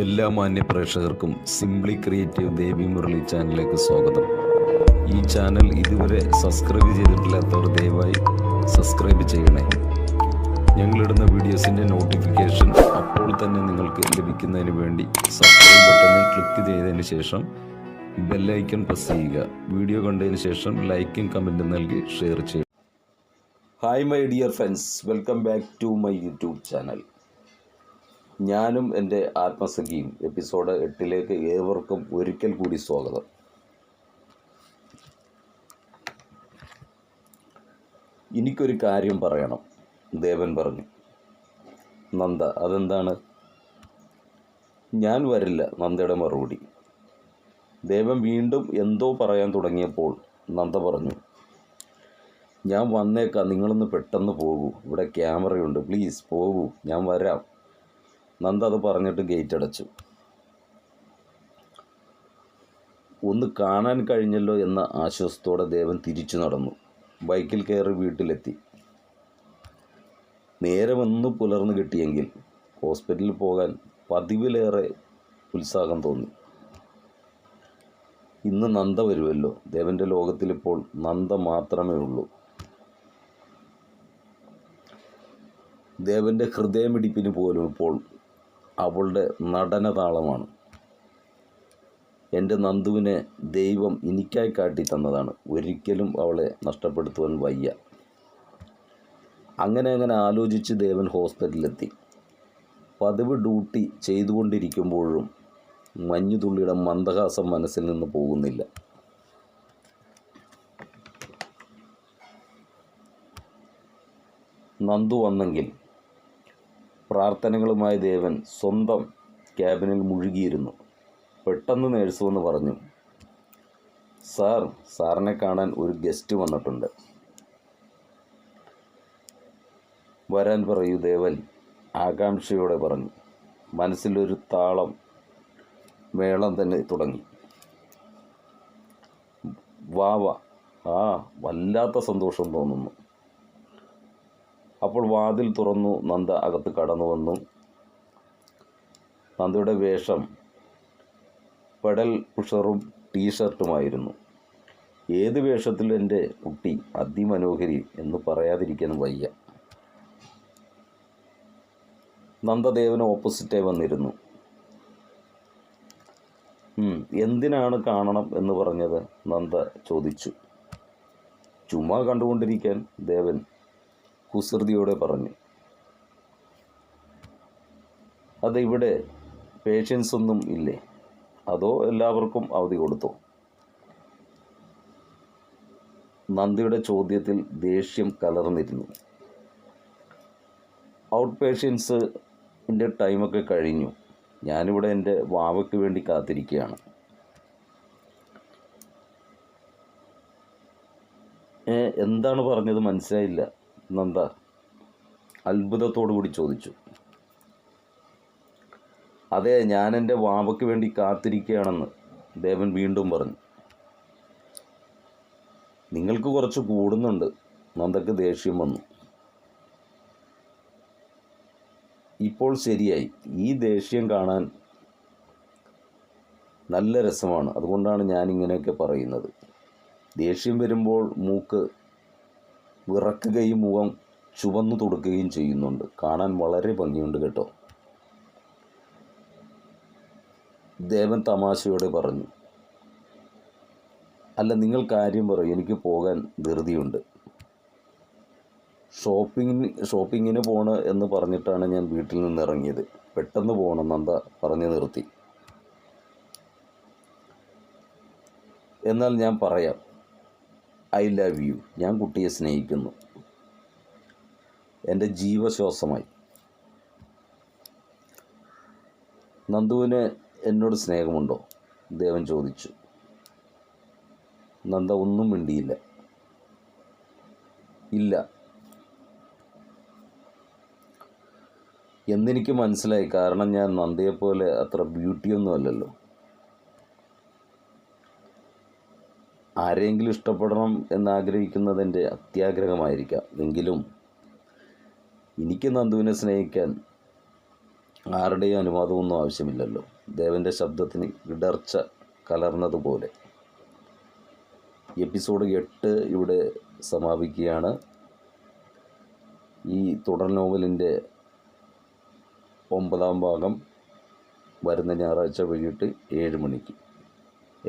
എല്ലാ മാന്യ പ്രേക്ഷകർക്കും സിംപ്ലി ക്രിയേറ്റീവ് ദേവി മുരളി ചാനലിലേക്ക് സ്വാഗതം. ഈ ചാനൽ ഇതുവരെ സബ്സ്ക്രൈബ് ചെയ്തിട്ടില്ലാത്തവർ ദയവായി സബ്സ്ക്രൈബ് ചെയ്യണേ. ഞങ്ങളിടുന്ന വീഡിയോസിൻ്റെ നോട്ടിഫിക്കേഷൻ അപ്പോൾ തന്നെ നിങ്ങൾക്ക് ലഭിക്കുന്നതിന് വേണ്ടി സബ്സ്ക്രൈബ് ബട്ടണിൽ ക്ലിക്ക് ചെയ്തതിന് ശേഷം ബെല്ലൈക്കൺ പ്രസ് ചെയ്യുക. വീഡിയോ കണ്ടതിന് ശേഷം ലൈക്കും കമൻറ്റും നൽകി ഷെയർ ചെയ്യുക. Hi my dear friends, welcome back to my YouTube channel. ഞാനും എൻ്റെ ആത്മസഖിയും എപ്പിസോഡ് 8 ഏവർക്കും ഒരിക്കൽ കൂടി സ്വാഗതം. എനിക്കൊരു കാര്യം പറയണം, ദേവൻ പറഞ്ഞു. നന്ദ, അതെന്താണ്? ഞാൻ വരില്ല, നന്ദയുടെ മറുപടി. ദേവൻ വീണ്ടും എന്തോ പറയാൻ തുടങ്ങിയപ്പോൾ നന്ദ പറഞ്ഞു, ഞാൻ വന്നേക്കാം, നിങ്ങളൊന്ന് പെട്ടെന്ന് പോകൂ, ഇവിടെ ക്യാമറയുണ്ട്, പ്ലീസ് പോകൂ, ഞാൻ വരാം. നന്ദ അത് പറഞ്ഞിട്ട് ഗേറ്റ് അടച്ചു. ഒന്ന് കാണാൻ കഴിഞ്ഞല്ലോ എന്ന ആശ്വാസത്തോടെ ദേവൻ തിരിച്ചു നടന്നു. ബൈക്കിൽ കയറി വീട്ടിലെത്തി. നേരെ ഒന്ന് പുലർന്നു കിട്ടിയെങ്കിൽ ഹോസ്പിറ്റലിൽ പോകാൻ പതിവിലേറെ ഉത്സാഹം തോന്നി. ഇന്ന് നന്ദ വരുമല്ലോ. ദേവൻ്റെ ലോകത്തിലിപ്പോൾ നന്ദ മാത്രമേ ഉള്ളൂ. ദേവൻ്റെ ഹൃദയമിടിപ്പിന് പോലും ഇപ്പോൾ അവളുടെ നടനതാളമാണ്. എൻ്റെ നന്ദുവിനെ ദൈവം എനിക്കായി കാട്ടി തന്നതാണ്. ഒരിക്കലും അവളെ നഷ്ടപ്പെടുത്തുവാൻ വയ്യ. അങ്ങനെ ആലോചിച്ച് ദേവൻ ഹോസ്പിറ്റലിലെത്തി. പതിവ് ഡ്യൂട്ടി ചെയ്തുകൊണ്ടിരിക്കുമ്പോഴും മഞ്ഞുതുള്ളിയുടെ മന്ദഹാസം മനസ്സിൽ നിന്ന് പോകുന്നില്ല. നന്ദു വന്നെങ്കിൽ. പ്രാർത്ഥനകളുമായി ദേവൻ സ്വന്തം ക്യാബിനിൽ മുഴുകിയിരുന്നു. പെട്ടെന്ന് നേഴ്സ് വന്ന് പറഞ്ഞു, സാറിനെ കാണാൻ ഒരു ഗസ്റ്റ് വന്നിട്ടുണ്ട്. വരാൻ പറയൂ, ദേവൻ ആകാംക്ഷയോടെ പറഞ്ഞു. മനസ്സിലൊരു താളം മേളം തന്നെ തുടങ്ങി. വാവ, വല്ലാത്ത സന്തോഷം തോന്നുന്നു. അപ്പോൾ വാതിൽ തുറന്നു. നന്ദ അകത്ത് കടന്നു വന്നു. നന്ദയുടെ വേഷം പെഡൽ പുഷറും ടീഷർട്ടുമായിരുന്നു. ഏത് വേഷത്തിൽ എൻ്റെ കുട്ടി അതിമനോഹരി എന്ന് പറയാതിരിക്കാൻ വയ്യ. നന്ദ ദേവന് ഓപ്പോസിറ്റായി വന്നിരുന്നു. എന്തിനാണ് കാണണം എന്ന് പറഞ്ഞത്? നന്ദ ചോദിച്ചു. ചുമ്മാ കണ്ടുകൊണ്ടിരിക്കാൻ, ദേവൻ കുസൃതിയോടെ പറഞ്ഞു. അത് ഇവിടെ പേഷ്യൻസ് ഒന്നും ഇല്ലേ? അതോ എല്ലാവർക്കും അവധി കൊടുത്തോ? നന്ദിയുടെ ചോദ്യത്തിൽ ദേഷ്യം കലർന്നിരുന്നു. ഔട്ട് പേഷ്യൻസിൻ്റെ ടൈമൊക്കെ കഴിഞ്ഞു. ഞാനിവിടെ എൻ്റെ വാവയ്ക്ക് വേണ്ടി കാത്തിരിക്കുകയാണ്. എന്താണ് പറഞ്ഞത്? മനസ്സിലായില്ല. നന്ദ അത്ഭുതത്തോടു കൂടി ചോദിച്ചു. അതെ, ഞാൻ എൻ്റെ വാവയ്ക്ക് വേണ്ടി കാത്തിരിക്കുകയാണെന്ന് ദേവൻ വീണ്ടും പറഞ്ഞു. നിങ്ങൾക്ക് കുറച്ച് കൂടുന്നുണ്ട്. നന്ദക്ക് ദേഷ്യം വന്നു. ഇപ്പോൾ ശരിയായി. ഈ ദേഷ്യം കാണാൻ നല്ല രസമാണ്. അതുകൊണ്ടാണ് ഞാൻ ഇങ്ങനെയൊക്കെ പറയുന്നത്. ദേഷ്യം വരുമ്പോൾ മൂക്ക് വിറക്കുകയും മുഖം ചുവന്നു തുടുക്കുകയും ചെയ്യുന്നുണ്ട്. കാണാൻ വളരെ ഭംഗിയുണ്ട് കേട്ടോ, ദേവൻ തമാശയോടെ പറഞ്ഞു. അല്ല, നിങ്ങൾ കാര്യം പറയും, എനിക്ക് പോകാൻ ധൃതിയുണ്ട്. ഷോപ്പിങ്ങിന് പോണ് എന്ന് പറഞ്ഞിട്ടാണ് ഞാൻ വീട്ടിൽ നിന്ന് ഇറങ്ങിയത്. പെട്ടെന്ന് പോകണം, നന്ദ പറഞ്ഞു നിർത്തി. എന്നാൽ ഞാൻ പറയാം, ഐ ലവ് യു. ഞാൻ കുട്ടിയെ സ്നേഹിക്കുന്നു. എൻ്റെ ജീവശ്വാസമായി. നന്ദുവിന് എന്നോട് സ്നേഹമുണ്ടോ? ദേവൻ ചോദിച്ചു. നന്ദ ഒന്നും മിണ്ടിയില്ല. ഇല്ല എന്നെനിക്ക് മനസ്സിലായി. കാരണം ഞാൻ നന്ദയെപ്പോലെ അത്ര ബ്യൂട്ടിയൊന്നുമല്ലല്ലോ. ആരെങ്കിലും ഇഷ്ടപ്പെടണം എന്നാഗ്രഹിക്കുന്നത് എൻ്റെ അത്യാഗ്രഹമായിരിക്കാം. എങ്കിലും എനിക്ക് നന്ദുവിനെ സ്നേഹിക്കാൻ ആരുടെയും അനുവാദമൊന്നും ആവശ്യമില്ലല്ലോ. ദേവൻ്റെ ശബ്ദത്തിന് ഇടർച്ച കലർന്നതുപോലെ. എപ്പിസോഡ് 8 ഇവിടെ സമാപിക്കുകയാണ്. ഈ തുടർ നോവലിൻ്റെ 9ാം ഭാഗം വരുന്ന ഞായറാഴ്ച വൈകിട്ട് 7 മണിക്ക്,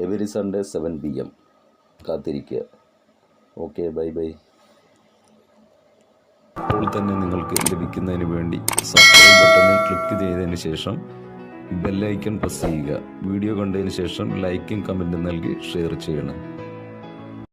എവരി സൺഡേ 7 PM കാത്തിരിക്കുക. Okay, bye bye. അപ്പോൾ തന്നെ നിങ്ങൾക്ക് ലഭിക്കുന്നതിന് വേണ്ടി സബ്സ്ക്രൈബ് ബട്ടണിൽ ക്ലിക്ക് ചെയ്തതിന് ശേഷം ബെല്ലൈക്കൺ പ്രസ് ചെയ്യുക. വീഡിയോ കണ്ടതിന് ശേഷം ലൈക്കും കമൻറ്റും നൽകി ഷെയർ ചെയ്യണം.